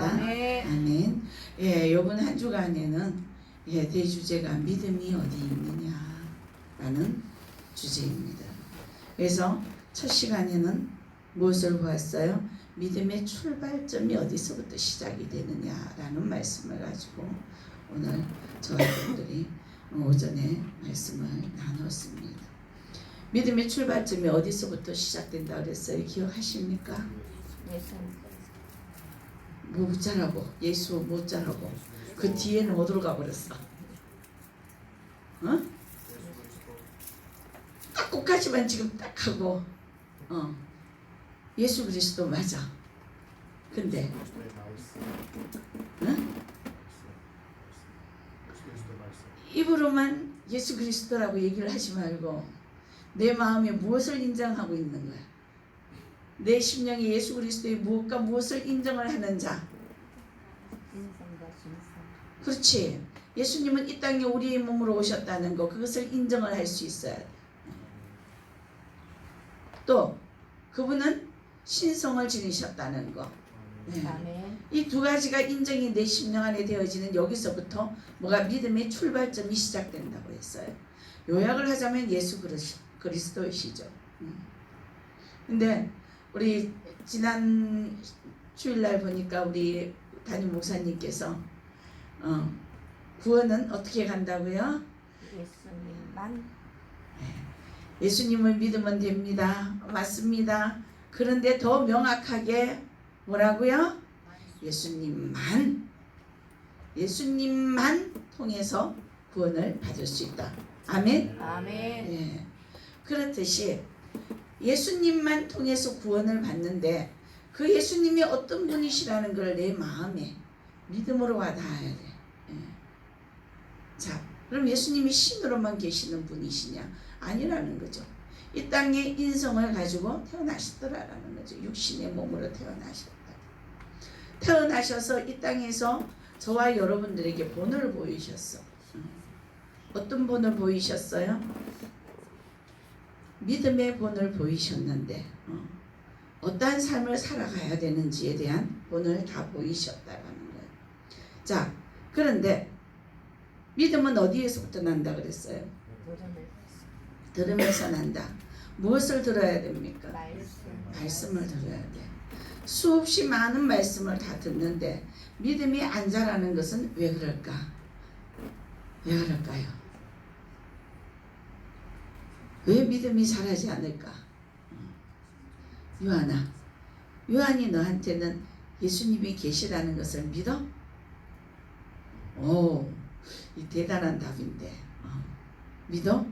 아멘. 아멘. 예, 요번 한 주간에는 대주제가 믿음이 어디 있느냐라는 주제입니다. 그래서 첫 시간에는 무엇을 보았어요? 믿음의 출발점이 어디서부터 시작이 되느냐라는 말씀을 가지고 오늘 저와 여러분들이 오전에 말씀을 나눴습니다. 믿음의 출발점이 어디서부터 시작된다 그랬어요? 기억하십니까? 못 자라고, 예수 못 자라고 그 뒤에는 어디로 가버렸어? 어? 딱 꼭까지만 지금 딱 하고 예수 그리스도 맞아. 근데 입으로만 예수 그리스도라고 얘기를 하지 말고 내 마음에 무엇을 인정하고 있는 거야? 내 심령이 예수 그리스도의 무엇과 무엇을 인정을 하는 자. 그렇지. 예수님은 이 땅에 우리의 몸으로 오셨다는 거, 그것을 인정을 할 수 있어야 돼. 또 그분은 신성을 지니셨다는 거. 네. 이 두 가지가 인정이 내 심령 안에 되어지는 여기서부터 뭐가 믿음의 출발점이 시작된다고 했어요. 요약을 하자면 예수 그리스도이시죠. 근데 우리 지난 주일날 보니까 우리 담임 목사님께서 구원은 어떻게 간다고요? 예수님만. 예수님을 믿으면 됩니다. 맞습니다. 그런데 더 명확하게 뭐라고요? 예수님만 통해서 구원을 받을 수 있다. 아멘. 아멘. 예. 그렇듯이 예수님만 통해서 구원을 받는데 그 예수님이 어떤 분이시라는 걸 내 마음에 믿음으로 와닿아야 돼. 예. 자, 그럼 예수님이 신으로만 계시는 분이시냐? 아니라는 거죠. 이 땅에 인성을 가지고 태어나시더라라는 거죠. 육신의 몸으로 태어나셨다. 태어나셔서 이 땅에서 저와 여러분들에게 본을 보이셨어. 어떤 본을 보이셨어요? 믿음의 본을 보이셨는데 어떠한 삶을 살아가야 되는지에 대한 본을 다 보이셨다라는 거예요. 자, 그런데 믿음은 어디에서부터 난다 그랬어요? 들으면서 난다. 무엇을 들어야 됩니까? 말씀을 들어야 돼. 수없이 많은 말씀을 다 듣는데 믿음이 안 자라는 것은 왜 그럴까? 왜 그럴까요? 왜 믿음이 자라지 않을까? 요한이 너한테는 예수님이 계시다는 것을 믿어? 오, 이 대단한 답인데. 믿어?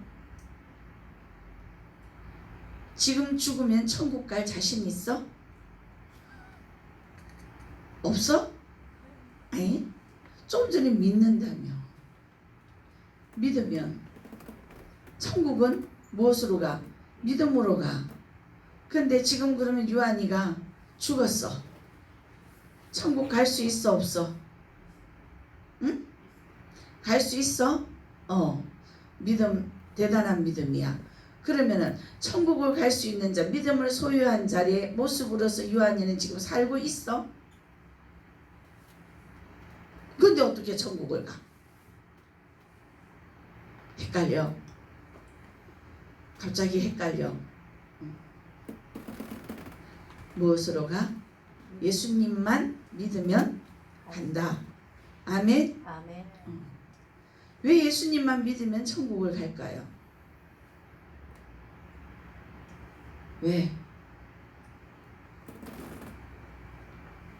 지금 죽으면 천국 갈 자신 있어? 없어? 아니, 좀 전에 믿는다며. 믿으면 천국은 무엇으로 가? 믿음으로 가. 근데 지금 그러면 요한이가 죽었어. 천국 갈 수 있어 없어? 응? 갈 수 있어? 믿음, 대단한 믿음이야. 그러면은 천국을 갈 수 있는 자, 믿음을 소유한 자의 모습으로서 요한이는 지금 살고 있어? 근데 어떻게 천국을 가? 헷갈려. 갑자기 헷갈려. 무엇으로 가? 예수님만 믿으면 간다. 아멘? 아멘. 왜 예수님만 믿으면 천국을 갈까요? 왜?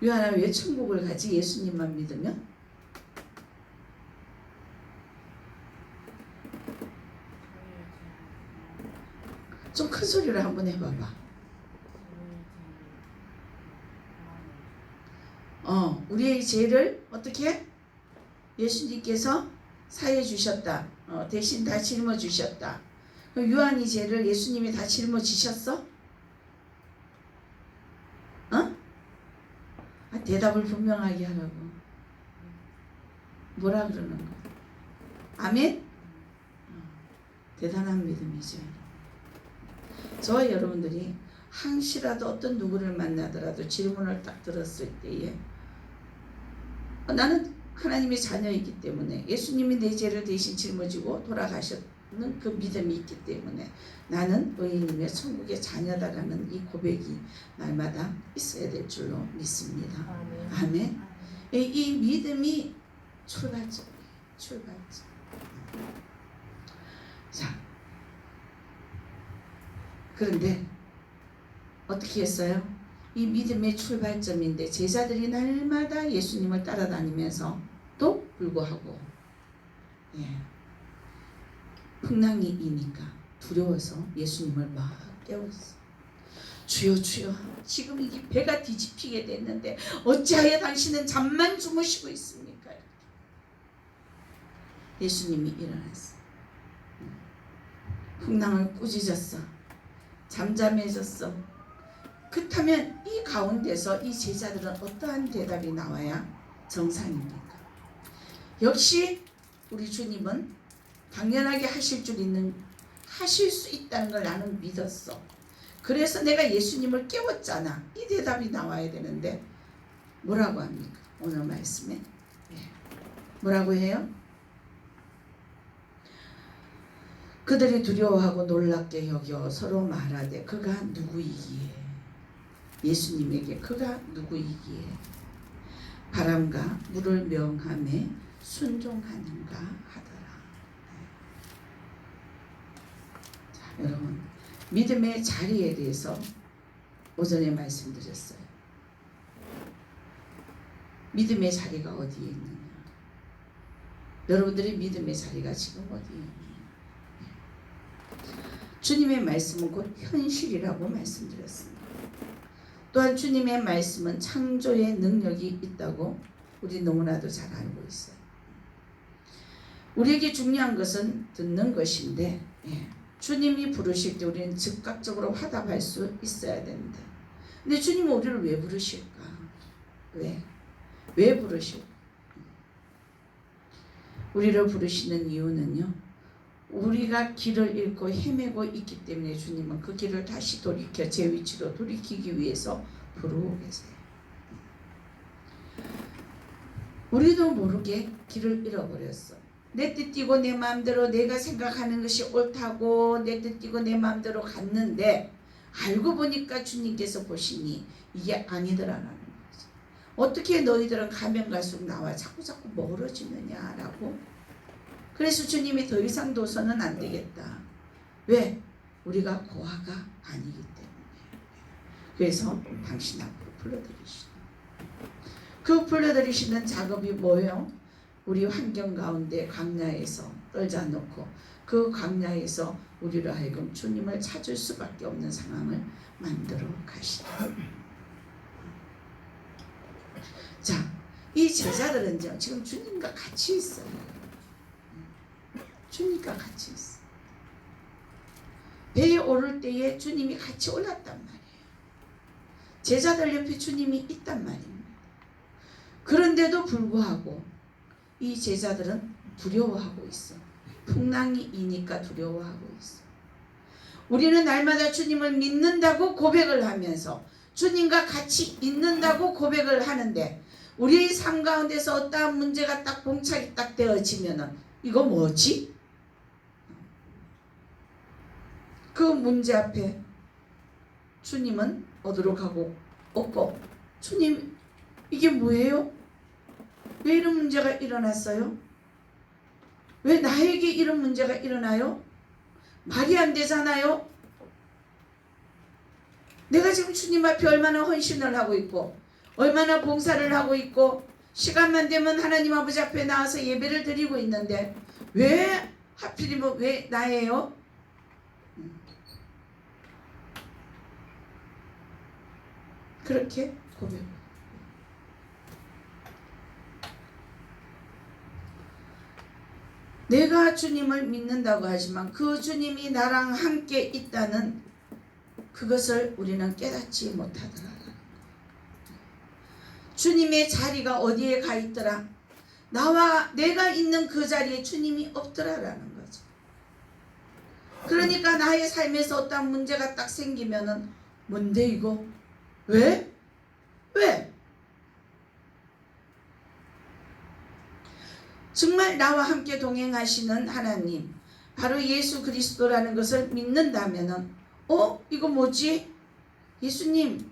요한아, 왜 천국을 가지? 예수님만 믿으면? 좀 큰 소리로 한번 해봐봐. 우리의 죄를 어떻게? 예수님께서 사해 주셨다. 대신 다 짊어 주셨다. 그럼 요한이 죄를 예수님이 다 짊어지셨어? 대답을 분명하게 하라고. 뭐라 그러는 거야? 아멘? 대단한 믿음이죠. 저와 여러분들이 항시라도 어떤 누구를 만나더라도 질문을 딱 들었을 때에 나는 하나님의 자녀이기 때문에 예수님이 내 죄를 대신 짊어지고 돌아가셨는 그 믿음이 있기 때문에 나는 의인이며 천국의 자녀다라는 이 고백이 날마다 있어야 될 줄로 믿습니다. 아멘. 이 믿음이 출발점이에요. 출발점. 자, 그런데 어떻게 했어요? 이 믿음의 출발점인데 제자들이 날마다 예수님을 따라다니면서 또 불구하고 풍랑이 이니까 두려워서 예수님을 막 깨웠어. 주여 주여, 지금 이 배가 뒤집히게 됐는데 어찌하여 당신은 잠만 주무시고 있습니까? 예수님이 일어났어. 풍랑을 꾸짖었어. 잠잠해졌어. 그렇다면 이 가운데서 이 제자들은 어떠한 대답이 나와야 정상입니까? 역시 우리 주님은 당연하게 하실 수 있다는 걸 나는 믿었어. 그래서 내가 예수님을 깨웠잖아. 이 대답이 나와야 되는데 뭐라고 합니까? 오늘 말씀에 뭐라고 해요? 그들이 두려워하고 놀랍게 여겨 서로 말하되 그가 누구이기에, 예수님에게 그가 누구이기에 바람과 물을 명함에 순종하는가 하더라. 자, 여러분, 믿음의 자리에 대해서 오전에 말씀드렸어요. 믿음의 자리가 어디에 있느냐? 여러분들의 믿음의 자리가 지금 어디에 있느냐? 주님의 말씀은 곧 현실이라고 말씀드렸습니다. 또한 주님의 말씀은 창조의 능력이 있다고 우리 너무나도 잘 알고 있어요. 우리에게 중요한 것은 듣는 것인데 주님이 부르실 때 우리는 즉각적으로 화답할 수 있어야 되는데, 근데 주님은 우리를 왜 부르실까? 왜 부르실까? 우리를 부르시는 이유는요, 우리가 길을 잃고 헤매고 있기 때문에 주님은 그 길을 다시 돌이켜 제 위치로 돌이키기 위해서 부르고 계세요. 우리도 모르게 길을 잃어버렸어. 내 뜻 띄고 내 마음대로 내가 생각하는 것이 옳다고 내 뜻 띄고 내 마음대로 갔는데 알고 보니까 주님께서 보시니 이게 아니더라라는 거죠. 어떻게 너희들은 가면 갈수록 나와 자꾸 멀어지느냐라고. 그래서 주님이 더 이상 둬서는 안 되겠다. 왜? 우리가 고아가 아니기 때문에. 그래서 당신 앞으로 불러들이시는. 그 불러들이시는 작업이 뭐예요? 우리 환경 가운데 광야에서 떨자 놓고 그 광야에서 우리로 하여금 주님을 찾을 수밖에 없는 상황을 만들어 가시다. 자, 이 제자들은 지금 주님과 같이 있어요. 주님과 같이 있어. 배에 오를 때에 주님이 같이 올랐단 말이에요. 제자들 옆에 주님이 있단 말입니다. 그런데도 불구하고 이 제자들은 두려워하고 있어. 풍랑이 이니까 두려워하고 있어. 우리는 날마다 주님을 믿는다고 고백을 하면서 주님과 같이 있는다고 고백을 하는데 우리의 삶 가운데서 어떠한 문제가 딱 봉착이 딱 되어지면은 이거 뭐지? 그 문제 앞에 주님은 어디로 가고 없고, 주님 이게 뭐예요? 왜 이런 문제가 일어났어요? 왜 나에게 이런 문제가 일어나요? 말이 안 되잖아요. 내가 지금 주님 앞에 얼마나 헌신을 하고 있고 얼마나 봉사를 하고 있고 시간만 되면 하나님 아버지 앞에 나와서 예배를 드리고 있는데 왜 하필이면 왜 나예요? 그렇게 고백. 내가 주님을 믿는다고 하지만 그 주님이 나랑 함께 있다는 그것을 우리는 깨닫지 못하더라. 주님의 자리가 어디에 가 있더라? 나와 내가 있는 그 자리에 주님이 없더라라는 거죠. 그러니까 나의 삶에서 어떤 문제가 딱 생기면은 뭔데 이거? 왜? 정말 나와 함께 동행하시는 하나님, 바로 예수 그리스도라는 것을 믿는다면은 이거 뭐지? 예수님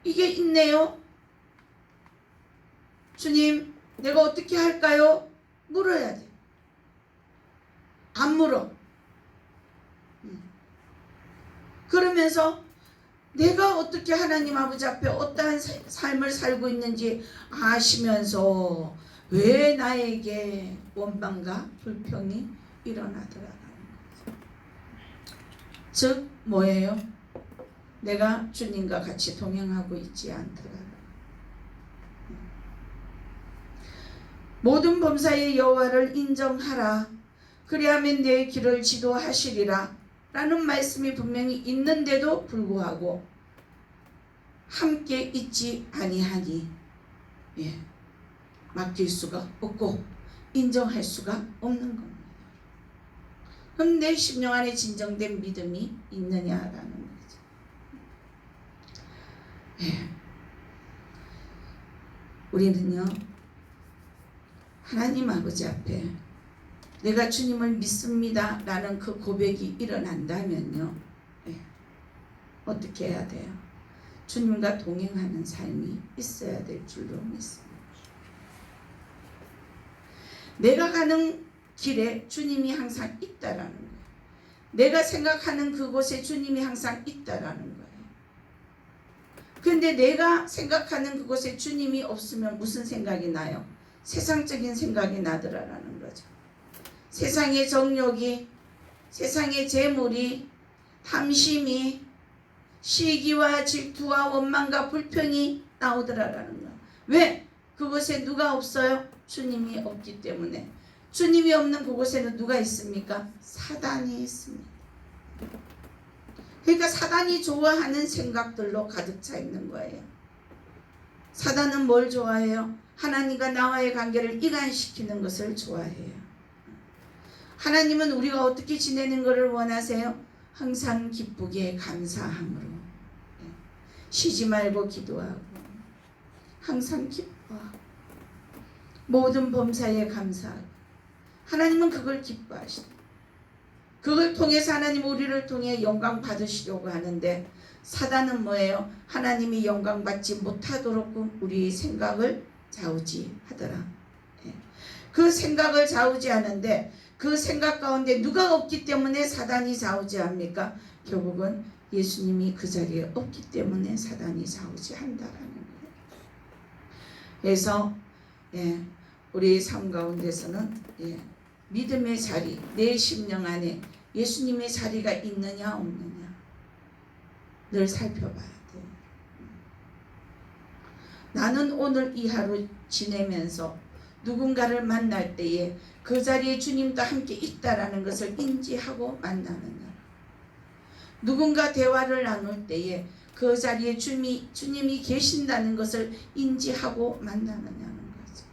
이게 있네요. 주님 내가 어떻게 할까요? 물어야 돼. 안 물어. 그러면서 내가 어떻게 하나님 아버지 앞에 어떠한 삶을 살고 있는지 아시면서 왜 나에게 원망과 불평이 일어나더라는 거죠. 즉 뭐예요? 내가 주님과 같이 동행하고 있지 않더라. 모든 범사의 여호와를 인정하라. 그리하면 내 길을 지도하시리라. 라는 말씀이 분명히 있는데도 불구하고 함께 있지 아니하니 맡길 수가 없고 인정할 수가 없는 겁니다. 그럼 내 심령 안에 진정된 믿음이 있느냐라는 거죠. 우리는요, 하나님 아버지 앞에 내가 주님을 믿습니다 라는 그 고백이 일어난다면요, 어떻게 해야 돼요? 주님과 동행하는 삶이 있어야 될 줄로 믿습니다. 내가 가는 길에 주님이 항상 있다라는 거예요. 내가 생각하는 그곳에 주님이 항상 있다라는 거예요. 그런데 내가 생각하는 그곳에 주님이 없으면 무슨 생각이 나요? 세상적인 생각이 나더라라는 거죠. 세상의 정욕이, 세상의 재물이, 탐심이, 시기와 질투와 원망과 불평이 나오더라라는 거예요. 왜? 그곳에 누가 없어요? 주님이 없기 때문에. 주님이 없는 그곳에는 누가 있습니까? 사단이 있습니다. 그러니까 사단이 좋아하는 생각들로 가득 차 있는 거예요. 사단은 뭘 좋아해요? 하나님과 나와의 관계를 이간시키는 것을 좋아해요. 하나님은 우리가 어떻게 지내는 것을 원하세요? 항상 기쁘게 감사함으로, 쉬지 말고 기도하고 항상 기뻐하고 모든 범사에 감사하고. 하나님은 그걸 기뻐하시다. 그걸 통해서 하나님 우리를 통해 영광 받으시려고 하는데, 사단은 뭐예요? 하나님이 영광 받지 못하도록 우리의 생각을 좌우지하더라. 그 생각을 좌우지하는데, 그 생각 가운데 누가 없기 때문에 사단이 좌우지합니까? 결국은 예수님이 그 자리에 없기 때문에 사단이 좌우지한다라는 거예요. 그래서 우리 삶 가운데서는 믿음의 자리, 내 심령 안에 예수님의 자리가 있느냐 없느냐 늘 살펴봐야 돼요. 나는 오늘 이 하루 지내면서 누군가를 만날 때에 그 자리에 주님도 함께 있다라는 것을 인지하고 만나느냐, 누군가 대화를 나눌 때에 그 자리에 주님이 계신다는 것을 인지하고 만나느냐는 거죠.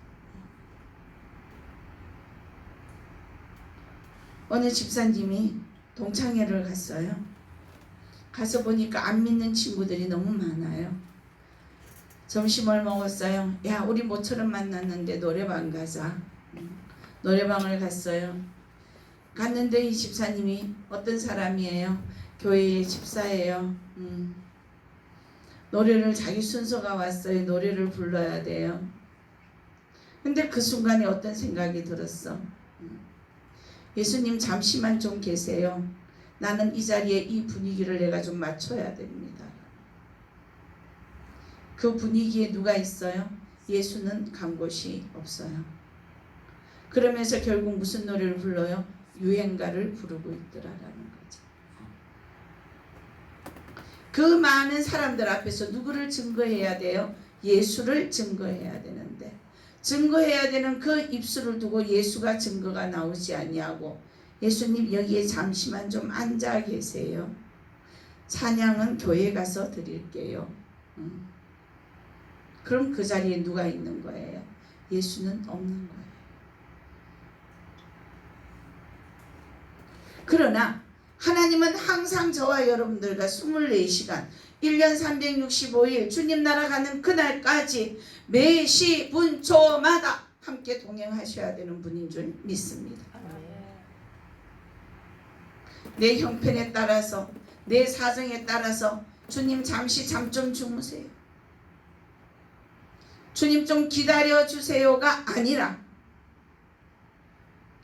어느 집사님이 동창회를 갔어요. 가서 보니까 안 믿는 친구들이 너무 많아요. 점심을 먹었어요. 야, 우리 모처럼 만났는데 노래방 가자. 노래방을 갔어요. 갔는데 이 집사님이 어떤 사람이에요? 교회의 집사예요. 노래를 자기 순서가 왔어요. 노래를 불러야 돼요. 근데 그 순간에 어떤 생각이 들었어? 예수님 잠시만 좀 계세요. 나는 이 자리에 이 분위기를 내가 좀 맞춰야 됩니다. 그 분위기에 누가 있어요? 예수는 간 곳이 없어요. 그러면서 결국 무슨 노래를 불러요? 유행가를 부르고 있더라라는 거죠. 그 많은 사람들 앞에서 누구를 증거해야 돼요? 예수를 증거해야 되는데, 증거해야 되는 그 입술을 두고 예수가 증거가 나오지 아니하고, 예수님 여기에 잠시만 좀 앉아 계세요. 찬양은 교회 가서 드릴게요. 그럼 그 자리에 누가 있는 거예요? 예수는 없는 거예요. 그러나 하나님은 항상 저와 여러분들과 24시간 1년 365일 주님 나라 가는 그날까지 매 시 분 초마다 함께 동행하셔야 되는 분인 줄 믿습니다. 내 형편에 따라서, 내 사정에 따라서 주님 잠시 잠 좀 주무세요, 주님 좀 기다려 주세요가 아니라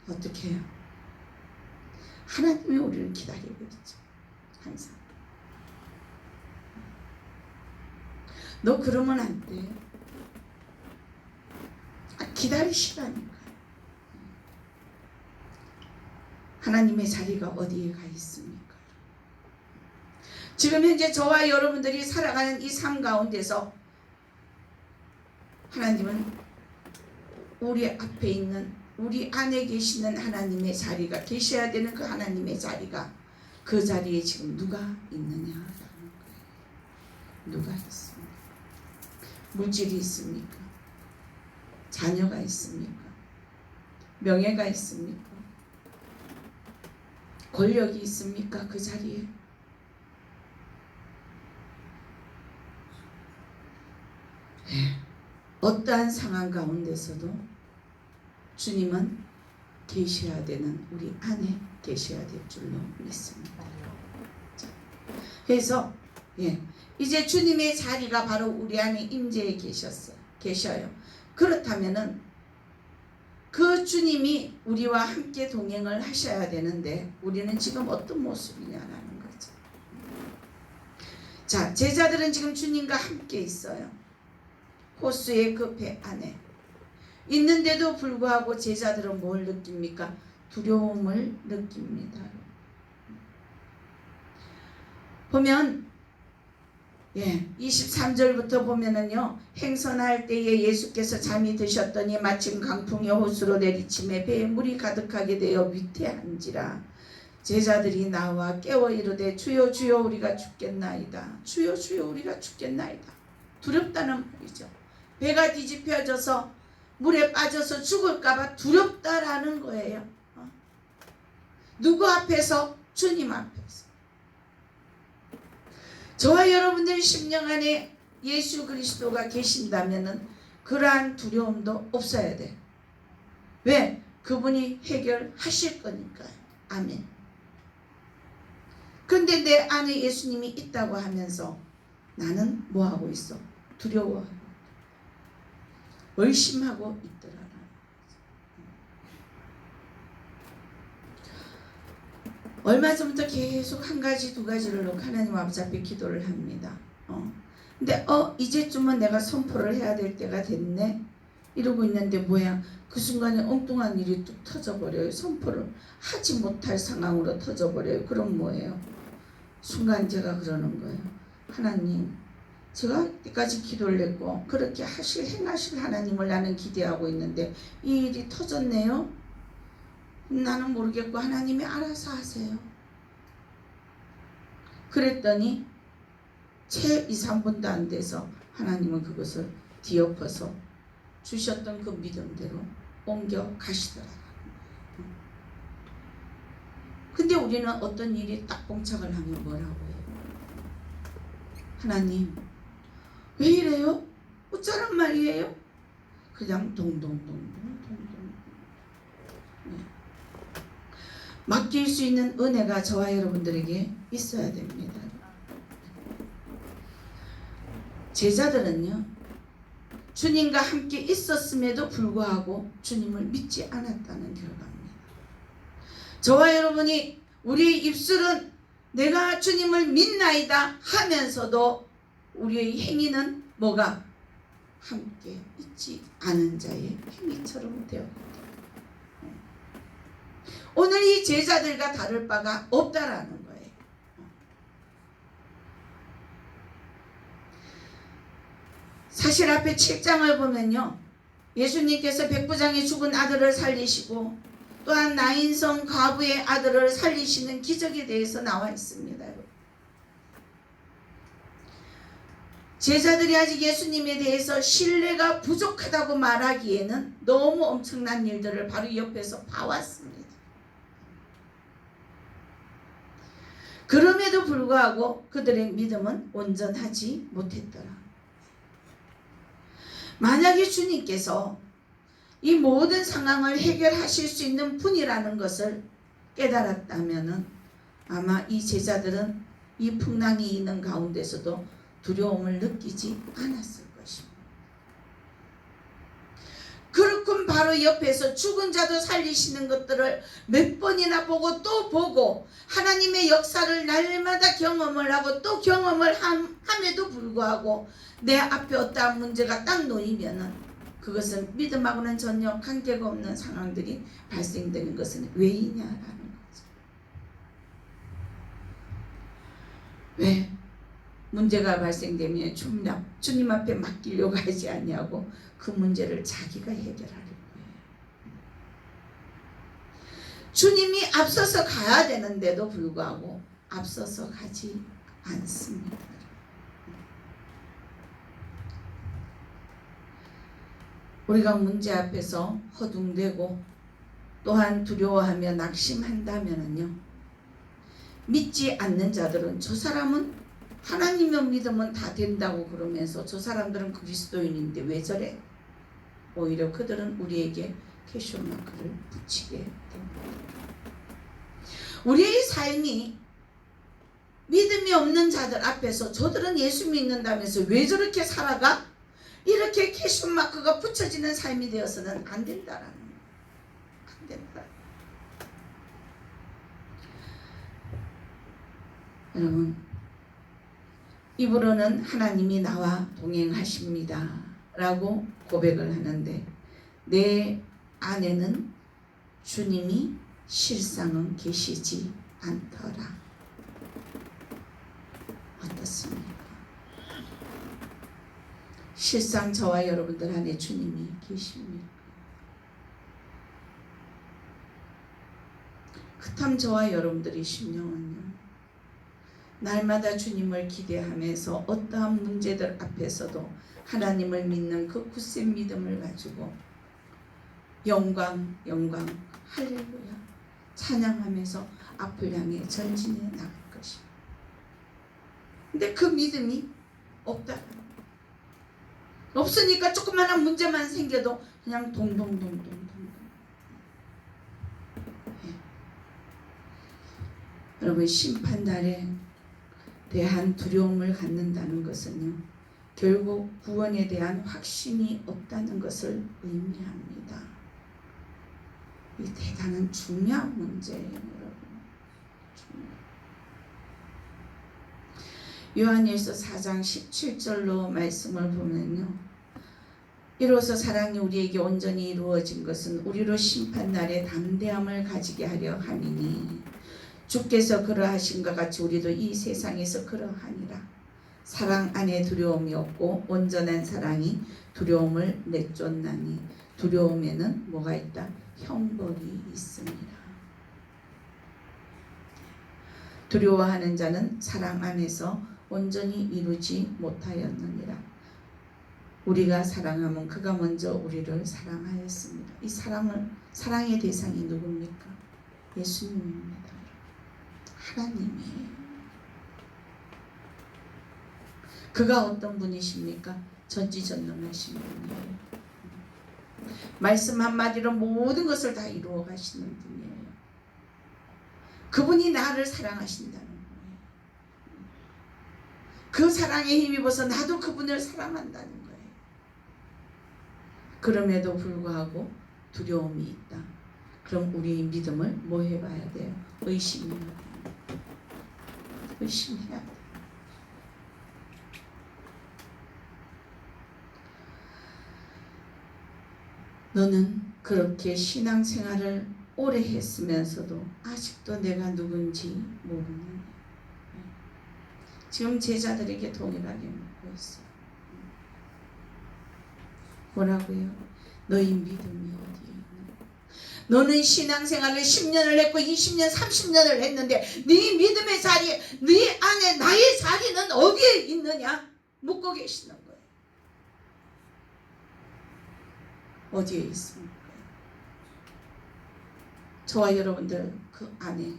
어떻게 해요? 하나님이 우리를 기다리고 있죠. 항상. 너 그러면 안 돼. 기다리시라니까. 하나님의 자리가 어디에 가 있습니까? 지금 현재 저와 여러분들이 살아가는 이 삶 가운데서 하나님은 우리 앞에 있는, 우리 안에 계시는 하나님의 자리가, 계셔야 되는 그 하나님의 자리가, 그 자리에 지금 누가 있느냐라는 거예요. 누가 있습니까? 물질이 있습니까? 자녀가 있습니까? 명예가 있습니까? 권력이 있습니까? 그 자리에? 네. 어떠한 상황 가운데서도 주님은 계셔야 되는, 우리 안에 계셔야 될 줄로 믿습니다. 자, 그래서 이제 주님의 자리가 바로 우리 안에 임재해 계셔요. 그렇다면은 그 주님이 우리와 함께 동행을 하셔야 되는데 우리는 지금 어떤 모습이냐라는 거죠. 자, 제자들은 지금 주님과 함께 있어요. 호수의 그 배 안에 있는데도 불구하고 제자들은 뭘 느낍니까? 두려움을 느낍니다. 보면 23절부터 보면은요, 행선할 때에 예수께서 잠이 드셨더니 마침 강풍이 호수로 내리침에 배에 물이 가득하게 되어 위태한지라. 제자들이 나와 깨워 이르되 주여 주여 우리가 죽겠나이다. 주여 주여 우리가 죽겠나이다. 두렵다는 말이죠. 배가 뒤집혀져서 물에 빠져서 죽을까봐 두렵다라는 거예요. 누구 앞에서? 주님 앞에서. 저와 여러분들 심령 안에 예수 그리스도가 계신다면은 그러한 두려움도 없어야 돼. 왜? 그분이 해결하실 거니까요. 아멘. 근데 내 안에 예수님이 있다고 하면서 나는 뭐하고 있어? 두려워하고 의심하고 있더라. 얼마 전부터 계속 한 가지 두 가지를 놓고 하나님 아버지 앞에 기도를 합니다. 근데 이제쯤은 내가 선포를 해야 될 때가 됐네 이러고 있는데 뭐야, 그 순간에 엉뚱한 일이 뚝 터져버려요. 선포를 하지 못할 상황으로 터져버려요. 그럼 뭐예요? 순간 제가 그러는 거예요. 하나님, 제가 이때까지 기도를 했고 그렇게 행하실 하나님을 나는 기대하고 있는데 이 일이 터졌네요. 나는 모르겠고 하나님이 알아서 하세요. 그랬더니 채 2, 3분도 안 돼서 하나님은 그것을 뒤엎어서 주셨던 그 믿음대로 옮겨 가시더라고요. 근데 우리는 어떤 일이 딱 봉착을 하면 뭐라고 해요? 하나님, 왜 이래요? 어쩌란 말이에요? 그냥 동동동동. 맡길 수 있는 은혜가 저와 여러분들에게 있어야 됩니다. 제자들은요, 주님과 함께 있었음에도 불구하고 주님을 믿지 않았다는 결과입니다. 저와 여러분이, 우리의 입술은 내가 주님을 믿나이다 하면서도 우리의 행위는 뭐가? 함께 있지 않은 자의 행위처럼 되었다. 오늘 이 제자들과 다를 바가 없다라는 거예요. 사실 앞에 7장을 보면요, 예수님께서 백부장이 죽은 아들을 살리시고 또한 나인성 과부의 아들을 살리시는 기적에 대해서 나와 있습니다. 제자들이 아직 예수님에 대해서 신뢰가 부족하다고 말하기에는 너무 엄청난 일들을 바로 옆에서 봐왔습니다. 그럼에도 불구하고 그들의 믿음은 온전하지 못했더라. 만약에 주님께서 이 모든 상황을 해결하실 수 있는 분이라는 것을 깨달았다면은 아마 이 제자들은 이 풍랑이 있는 가운데서도 두려움을 느끼지 않았을 것입니다. 그렇군 바로 옆에서 죽은 자도 살리시는 것들을 몇 번이나 보고 또 보고 하나님의 역사를 날마다 경험을 하고 또 경험을 함에도 불구하고 내 앞에 어떠한 문제가 딱 놓이면은 그것은 믿음하고는 전혀 관계가 없는 상황들이 발생되는 것은 왜이냐라는 거죠. 왜? 문제가 발생되면 주님 앞에 맡기려고 하지 않냐고 그 문제를 자기가 해결하려고 해요. 주님이 앞서서 가야 되는데도 불구하고 앞서서 가지 않습니다. 우리가 문제 앞에서 허둥대고 또한 두려워하며 낙심한다면요, 믿지 않는 자들은 저 사람은 하나님을 믿으면 다 된다고 그러면서 저 사람들은 그리스도인인데 왜 저래? 오히려 그들은 우리에게 퀘스천마크를 붙이게 됩니다. 우리의 삶이 믿음이 없는 자들 앞에서 저들은 예수 믿는다면서 왜 저렇게 살아가? 이렇게 퀘스천마크가 붙여지는 삶이 되어서는 안 된다라는 거예요. 안 된다. 여러분, 입으로는 하나님이 나와 동행하십니다 라고 고백을 하는데 내 안에는 주님이 실상은 계시지 않더라. 어떻습니까? 실상 저와 여러분들 안에 주님이 계십니까? 그렇다면 저와 여러분들의 심령은요, 날마다 주님을 기대하면서 어떠한 문제들 앞에서도 하나님을 믿는 그 굳센 믿음을 가지고 영광 영광 할렐루야 찬양하면서 앞을 향해 전진해 나갈 것입니다. 근데 그 믿음이 없다. 없으니까 조그마한 문제만 생겨도 그냥 동동동동동. 여러분, 심판날에 대한 두려움을 갖는다는 것은요, 결국 구원에 대한 확신이 없다는 것을 의미합니다. 이 대단한 중요한 문제예요, 여러분. 요한일서 4장 17절로 말씀을 보면요, 이로써 사랑이 우리에게 온전히 이루어진 것은 우리로 심판날에 담대함을 가지게 하려 함이니 주께서 그러하신것 같이 우리도 이 세상에서 그러하니라. 사랑 안에 두려움이 없고 온전한 사랑이 두려움을 내쫓나니 두려움에는 뭐가 있다? 형벌이 있습니다. 두려워하는 자는 사랑 안에서 온전히 이루지 못하였느니라. 우리가 사랑하면 그가 먼저 우리를 사랑하였습니다. 이 사랑의 대상이 누굽니까? 예수님입니다. 하나님이에요. 그가 어떤 분이십니까? 전지전능하신 분이에요. 말씀 한마디로 모든 것을 다 이루어 가시는 분이에요. 그분이 나를 사랑하신다는 거예요. 그 사랑에 힘입어서 나도 그분을 사랑한다는 거예요. 그럼에도 불구하고 두려움이 있다. 그럼 우리의 믿음을 뭐 해봐야 돼요? 의심해야 돼요. 의심해야 돼. 너는 그렇게 신앙생활을 오래 했으면서도 아직도 내가 누군지 모르는, 지금 제자들에게 동일하게 묻고 있어요. 뭐라고요? 너희 믿음이 어디에 있는? 너는 신앙생활을 10년을 했고 20년 30년을 했는데 네 믿음의 자리, 네 안에 나의 자리는 어디에 있느냐? 묻고 계시는 거예요. 어디에 있습니까? 저와 여러분들 그 안에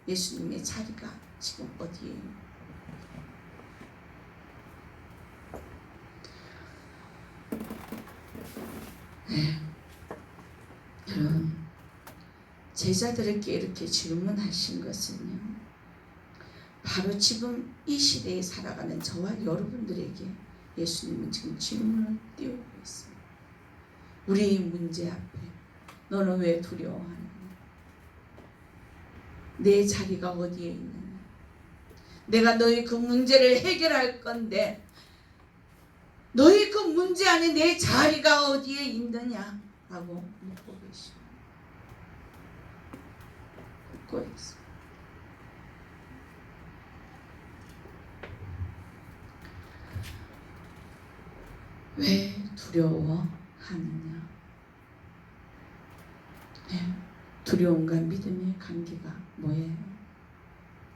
예수님의 자리가 지금 어디에 있는? 네. 제자들에게 이렇게 질문하신 것은요, 바로 지금 이 시대에 살아가는 저와 여러분들에게 예수님은 지금 질문을 띄우고 있습니다. 우리의 문제 앞에 너는 왜 두려워하느냐? 내 자리가 어디에 있느냐? 내가 너의 그 문제를 해결할 건데 너의 그 문제 안에 내 자리가 어디에 있느냐? 라고 묻고 계십니다. 묻고 있습니다. 왜 두려워하느냐? 네, 두려움과 믿음의 관계가 뭐예요?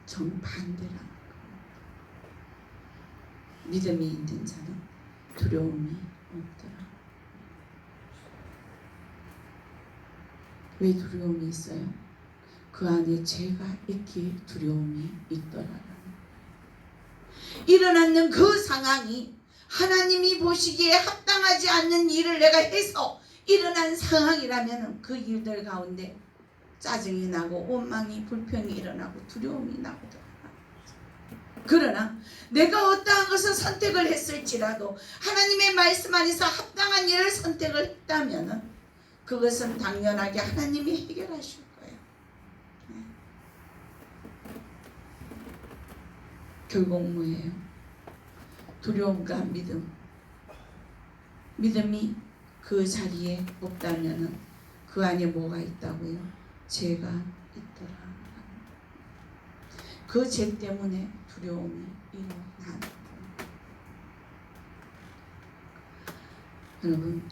정반대라는 겁니다. 믿음이 있는 자는 두려움이 없더라. 왜 두려움이 있어요? 그 안에 죄가 있기에 두려움이 있더라라는 거예요. 일어나는 그 상황이 하나님이 보시기에 합당하지 않는 일을 내가 해서 일어난 상황이라면 그 일들 가운데 짜증이 나고 원망이 불평이 일어나고 두려움이 나거든. 그러나 내가 어떠한 것을 선택을 했을지라도 하나님의 말씀 안에서 합당한 일을 선택을 했다면 그것은 당연하게 하나님이 해결하실 거예요. 결국 뭐예요? 두려움과 믿음. 믿음이 그 자리에 없다면 그 안에 뭐가 있다고요? 죄가 있더라. 그 죄 때문에 두려움이 일어나는 거예요. 여러분,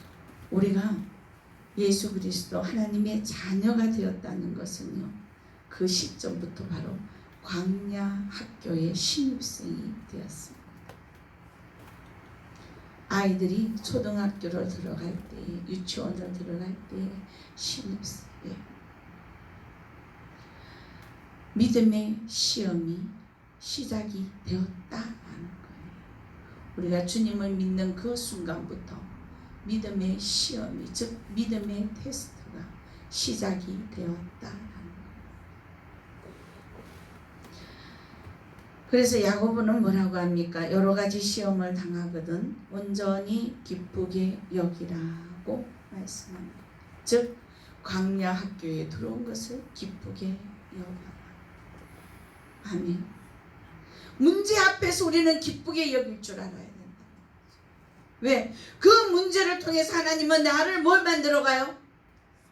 우리가 예수 그리스도 하나님의 자녀가 되었다는 것은요, 그 시점부터 바로 광야 학교의 신입생이 되었습니다. 아이들이 초등학교를 들어갈 때, 유치원을 들어갈 때 신입생, 믿음의 시험이 시작이 되었다라는 거예요. 우리가 주님을 믿는 그 순간부터 믿음의 시험이, 즉 믿음의 테스트가 시작이 되었다라는 거예요. 그래서 야고보는 뭐라고 합니까? 여러 가지 시험을 당하거든 온전히 기쁘게 여기라고 말씀합니다. 즉 광야 학교에 들어온 것을 기쁘게 여겨라. 아멘. 문제 앞에서 우리는 기쁘게 여길 줄 알아야 된다. 왜? 그 문제를 통해서 하나님은 나를 뭘 만들어가요?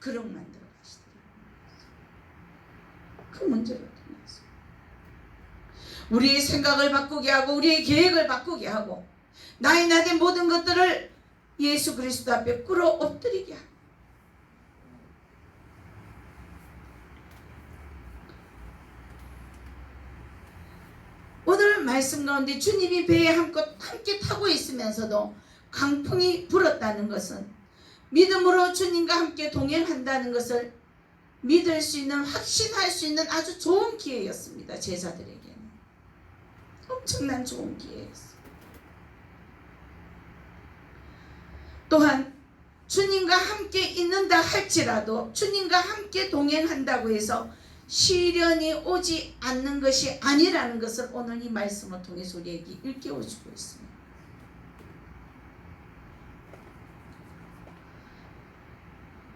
그릇 만들어 가시더라고요. 그 문제를 통해서 우리의 생각을 바꾸게 하고 우리의 계획을 바꾸게 하고 나의 나된 모든 것들을 예수 그리스도 앞에 끌어 엎드리게 하고 오늘 말씀 가운데 주님이 배에 함께 타고 있으면서도 강풍이 불었다는 것은 믿음으로 주님과 함께 동행한다는 것을 믿을 수 있는, 확신할 수 있는 아주 좋은 기회였습니다. 제자들에게는 엄청난 좋은 기회였습니다. 또한 주님과 함께 있는다 할지라도 주님과 함께 동행한다고 해서 시련이 오지 않는 것이 아니라는 것을 오늘 이 말씀을 통해서 우리에게 일깨워주고 있습니다.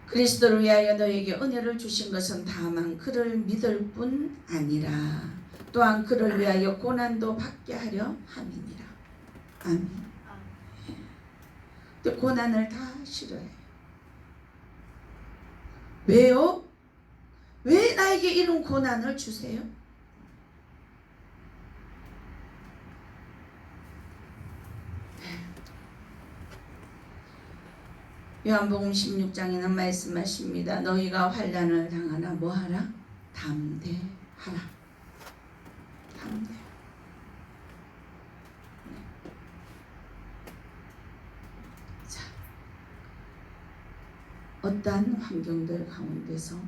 그리스도를 위하여 너에게 은혜를 주신 것은 다만 그를 믿을 뿐 아니라 또한 그를 위하여 고난도 받게 하려 함이니라. 아멘. 근데 고난을 다 싫어해요. 왜요? 왜 나에게 이런 고난을 주세요? 요한복음 16장에는 말씀하십니다. 너희가 환난을 당하나 뭐하라? 담대하라. 담대. 자, 어떠한 환경들 가운데서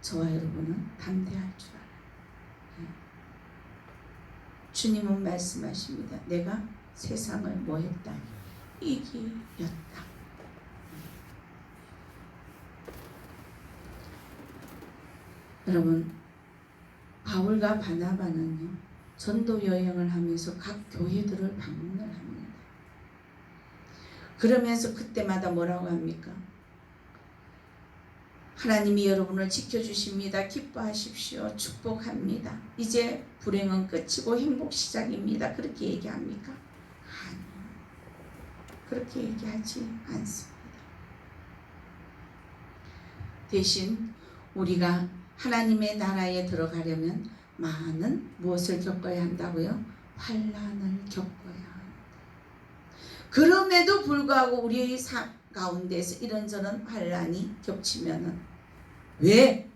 저와 여러분은 담대할 줄 알아요. 주님은 말씀하십니다. 내가 세상을 뭐 했다? 이기였다. 여러분, 바울과 바나바는요 전도 여행을 하면서 각 교회들을 방문을 합니다. 그러면서 그때마다 뭐라고 합니까? 하나님이 여러분을 지켜주십니다. 기뻐하십시오. 축복합니다. 이제 불행은 끝이고 행복 시작입니다. 그렇게 얘기합니까? 아니요. 그렇게 얘기하지 않습니다. 대신 우리가 하나님의 나라에 들어가려면 많은 무엇을 겪어야 한다고요? 환난을 겪어야 합니다. 그럼에도 불구하고 우리의 삶 가운데서 이런저런 환난이 겹치면은 왜?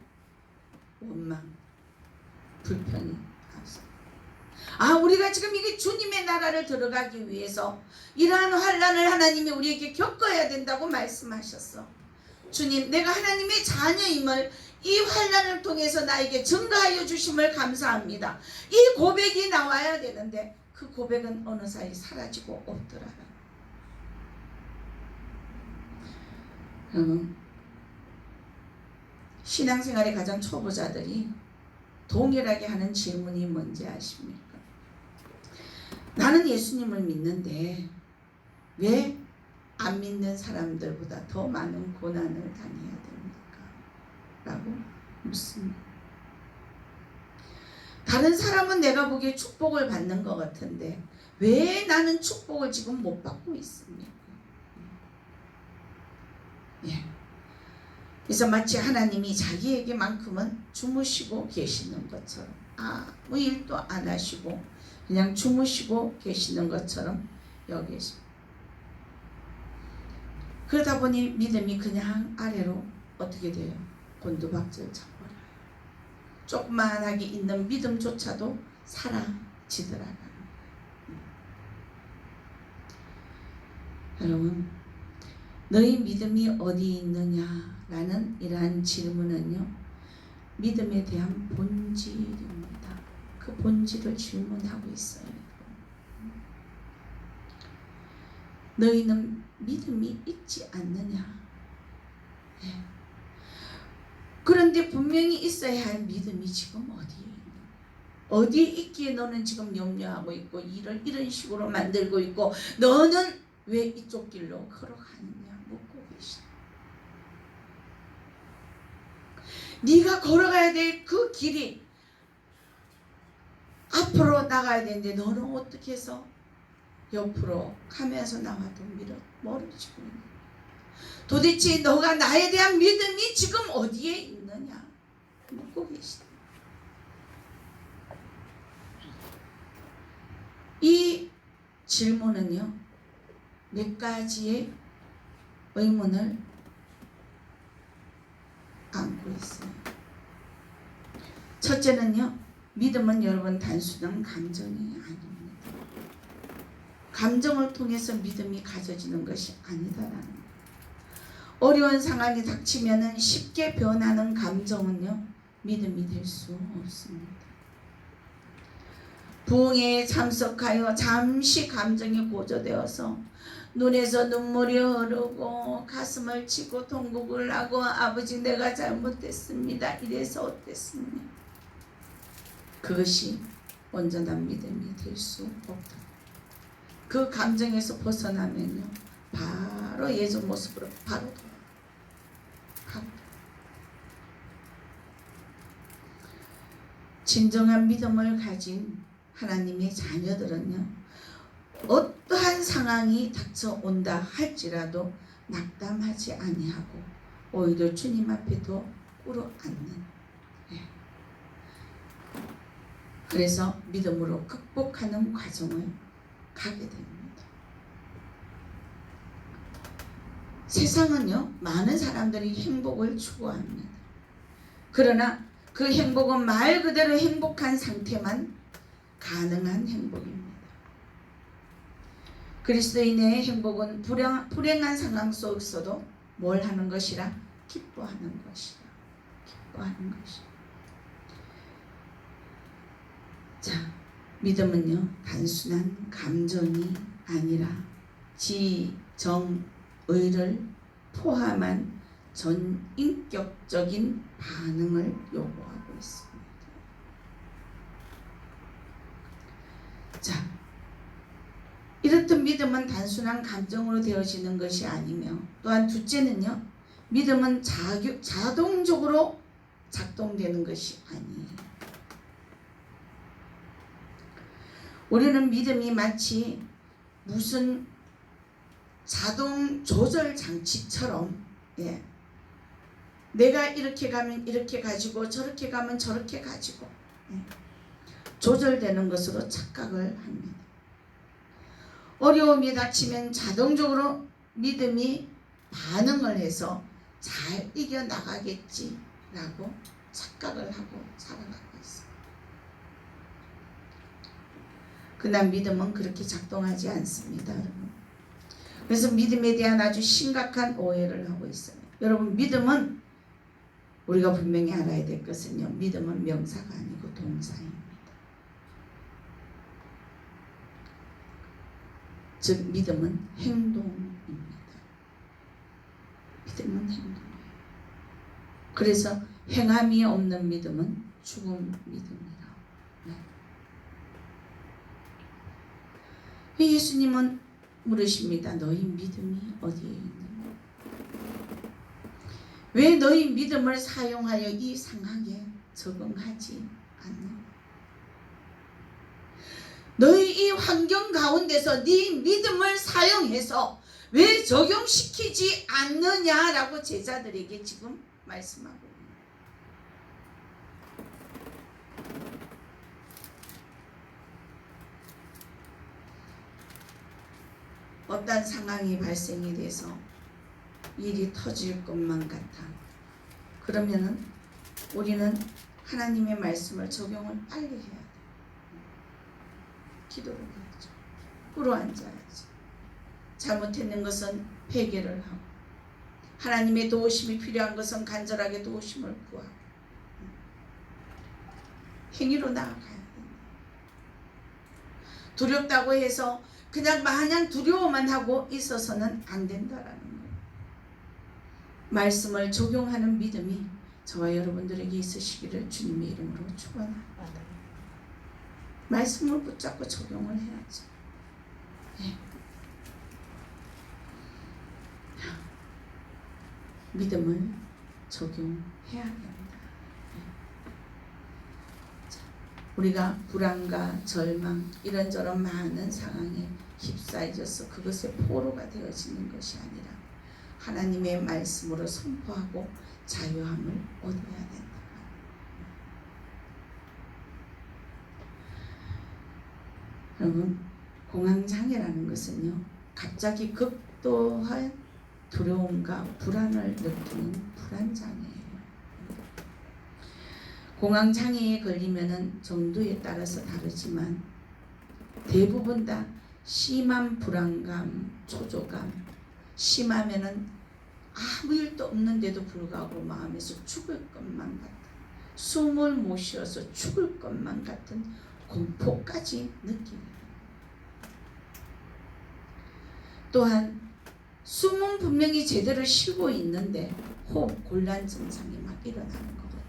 원망, 불평이 앞서. 우리가 지금 이게 주님의 나라를 들어가기 위해서 이러한 환난을 하나님이 우리에게 겪어야 된다고 말씀하셨어. 주님, 내가 하나님의 자녀임을 이 환난을 통해서 나에게 증거하여 주심을 감사합니다. 이 고백이 나와야 되는데 그 고백은 어느 사이 사라지고 없더라. 신앙생활의 가장 초보자들이 동일하게 하는 질문이 뭔지 아십니까? 나는 예수님을 믿는데 왜 안 믿는 사람들보다 더 많은 고난을 당해야 됩니까? 라고 묻습니다. 다른 사람은 내가 보기에 축복을 받는 것 같은데 왜 나는 축복을 지금 못 받고 있습니까? 예. 그래서 마치 하나님이 자기에게만큼은 주무시고 계시는 것처럼 아무 일도 안 하시고 그냥 주무시고 계시는 것처럼 여기십니다. 그러다 보니 믿음이 그냥 아래로 어떻게 돼요? 곤두박질 쳐버려요. 조그만하게 있는 믿음조차도 사라지더라고요. 여러분, 너희 믿음이 어디 있느냐라는 이러한 질문은요, 믿음에 대한 본질입니다. 그 본질을 질문하고 있어요. 너희는 믿음이 있지 않느냐? 네. 그런데 분명히 있어야 할 믿음이 지금 어디에 있느냐? 어디에 있기에 너는 지금 염려하고 있고 일을 이런 식으로 만들고 있고 너는 왜 이쪽 길로 걸어가느냐 묻고 계시다. 네가 걸어가야 될 그 길이 앞으로 나가야 되는데 너는 어떻게 해서 옆으로 가면서 나와도 멀어지고 있는 거야. 도대체 너가 나에 대한 믿음이 지금 어디에 있느냐 묻고 계시다. 이 질문은요 몇 가지의 의문을 안고 있어요. 첫째는요, 믿음은 여러분 단순한 감정이 아닙니다. 감정을 통해서 믿음이 가져지는 것이 아니다라는 거예요. 어려운 상황이 닥치면은 쉽게 변하는 감정은요 믿음이 될 수 없습니다. 부흥회에 참석하여 잠시 감정이 고조되어서 눈에서 눈물이 흐르고 가슴을 치고 통곡을 하고 아버지 내가 잘못했습니다. 이래서 어땠습니까? 그것이 온전한 믿음이 될 수 없다. 그 감정에서 벗어나면요 바로 예전 모습으로 바로 돌아가요. 진정한 믿음을 가진 하나님의 자녀들은요 어떠한 상황이 닥쳐온다 할지라도 낙담하지 아니하고 오히려 주님 앞에 더 꿇어앉는, 그래서 믿음으로 극복하는 과정을 가게 됩니다. 세상은요 많은 사람들이 행복을 추구합니다. 그러나 그 행복은 말 그대로 행복한 상태만 가능한 행복입니다. 그리스도인의 행복은 불행한 상황 속에서도 뭘 하는 것이라? 기뻐하는 것이라. 기뻐하는 것이라. 자, 믿음은요 단순한 감정이 아니라 지, 정, 의를 포함한 전인격적인 반응을 요구하고 있습니다. 자, 이렇듯 믿음은 단순한 감정으로 되어지는 것이 아니며, 또한 둘째는요, 믿음은 자동적으로 작동되는 것이 아니에요. 우리는 믿음이 마치 무슨 자동 조절 장치처럼, 내가 이렇게 가면 이렇게 가지고 저렇게 가면 저렇게 가지고 조절되는 것으로 착각을 합니다. 어려움이 닥치면 자동적으로 믿음이 반응을 해서 잘 이겨나가겠지라고 착각을 하고 살아가고 있어요. 그러나 믿음은 그렇게 작동하지 않습니다, 여러분. 그래서 믿음에 대한 아주 심각한 오해를 하고 있어요. 여러분, 믿음은 우리가 분명히 알아야 될 것은요, 믿음은 명사가 아니고 동사입니다. 즉 믿음은 행동입니다. 믿음은 행동이에요. 그래서 행함이 없는 믿음은 죽은 믿음이라. 예수님은 물으십니다. 너희 믿음이 어디에 있느냐? 왜 너희 믿음을 사용하여 이 상황에 적응하지 않느냐? 너희 이 환경 가운데서 네 믿음을 사용해서 왜 적용시키지 않느냐라고 제자들에게 지금 말씀하고 있습니다. 어떤 상황이 발생이 돼서 일이 터질 것만 같아. 그러면은 우리는 하나님의 말씀을 적용을 빨리 해야 돼. 기도를 해야죠. 꿇어앉아야죠. 잘못했는 것은 회개를 하고, 하나님의 도우심이 필요한 것은 간절하게 도우심을 구하고 행위로 나아가야 됩니다. 두렵다고 해서 그냥 마냥 두려워만 하고 있어서는 안 된다라는 거예요. 말씀을 적용하는 믿음이 저와 여러분들에게 있으시기를 주님의 이름으로 축원합니다. 말씀을 붙잡고 적용을 해야죠. 믿음을 적용해야 됩니다. 우리가 불안과 절망, 이런저런 많은 상황에 휩싸여져서 그것의 포로가 되어지는 것이 아니라 하나님의 말씀으로 선포하고 자유함을 얻어야 된다. 여러분, 공황장애라는 것은요, 갑자기 극도한 두려움과 불안을 느끼는 불안장애예요. 공황장애에 걸리면은 정도에 따라서 다르지만 대부분 다 심한 불안감, 초조감, 심하면은 아무 일도 없는데도 불구하고 마음에서 죽을 것만 같은, 숨을 못 쉬어서 죽을 것만 같은 공포까지 느낍니다. 또한 숨은 분명히 제대로 쉬고 있는데 호흡 곤란 증상이 막 일어나는 것 같아요.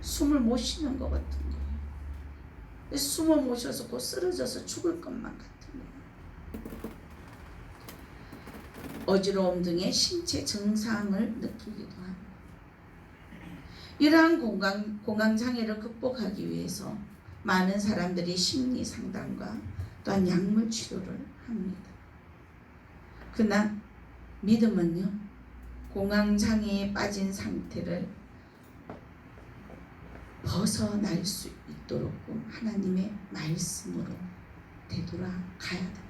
숨을 못 쉬는 것 같은 거예요. 숨을 못 쉬어서 곧 쓰러져서 죽을 것만 같은 거예요. 어지러움 등의 신체 증상을 느끼기도 합니다. 이러한 공황장애를 극복하기 위해서 많은 사람들이 심리 상담과 또한 약물 치료를 합니다. 그러나 믿음은요, 공황장애에 빠진 상태를 벗어날 수 있도록 하나님의 말씀으로 되돌아가야 됩니다.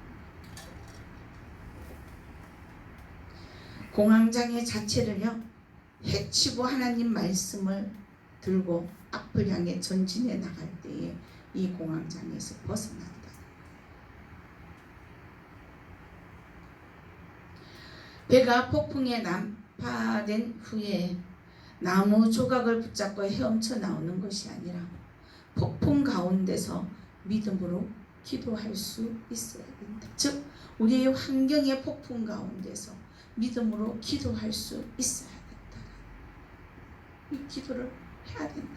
공황장애 자체를요, 해치고 하나님 말씀을 들고 앞을 향해 전진해 나갈 때에 이 공황장애에서 벗어난다. 배가 폭풍에 난파된 후에 나무 조각을 붙잡고 헤엄쳐 나오는 것이 아니라 폭풍 가운데서 믿음으로 기도할 수 있어야 된다. 즉 우리의 환경의 폭풍 가운데서 믿음으로 기도할 수 있어야 된다. 이 기도를 해야 된다.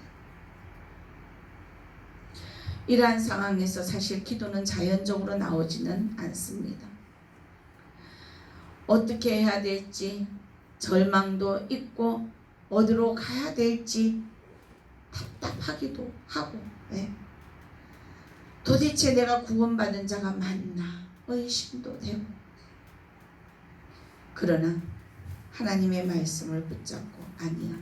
이러한 상황에서 사실 기도는 자연적으로 나오지는 않습니다. 어떻게 해야 될지 절망도 있고 어디로 가야 될지 답답하기도 하고, 도대체 내가 구원받은 자가 맞나 의심도 되고, 그러나 하나님의 말씀을 붙잡고, 아니야,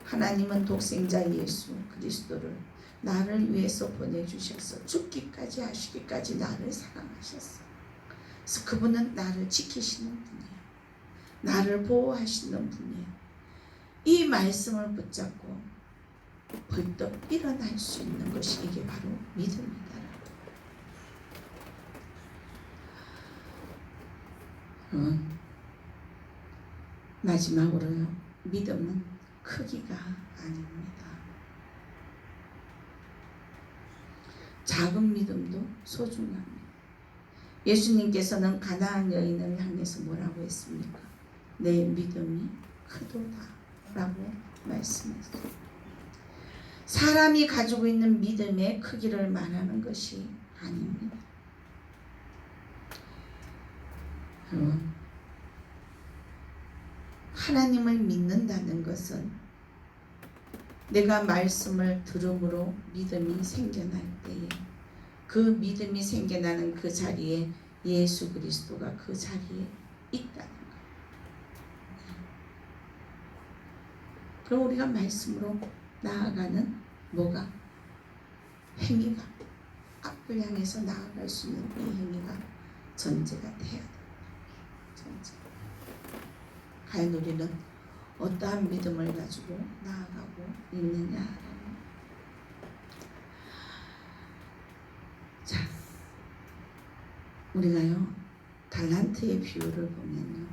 하나님은 독생자 예수 그리스도를 나를 위해서 보내주셔서 죽기까지 하시기까지 나를 사랑하셨어. 그래서 그분은 나를 지키시는 분이야. 나를 보호하시는 분이야. 이 말씀을 붙잡고 벌떡 일어날 수 있는 것이 이게 바로 믿음이다. 마지막으로요, 믿음은 크기가 아닙니다. 작은 믿음도 소중합니다. 예수님께서는 가나안 여인을 향해서 뭐라고 했습니까? 내 믿음이 크도다 라고 말씀했어요. 사람이 가지고 있는 믿음의 크기를 말하는 것이 아닙니다. 하나님을 믿는다는 것은 내가 말씀을 들음으로 믿음이 생겨날 때에 그 믿음이 생겨나는 그 자리에 예수 그리스도가 그 자리에 있다는 거예요. 그럼 우리가 말씀으로 나아가는 뭐가? 행위가, 앞을 향해서 나아갈 수 있는 이 행위가 전제가 돼야 돼요. 전제. 과연 우리는 어떠한 믿음을 가지고 나아가고 있느냐. 자, 우리가요 달란트의 비유를 보면요,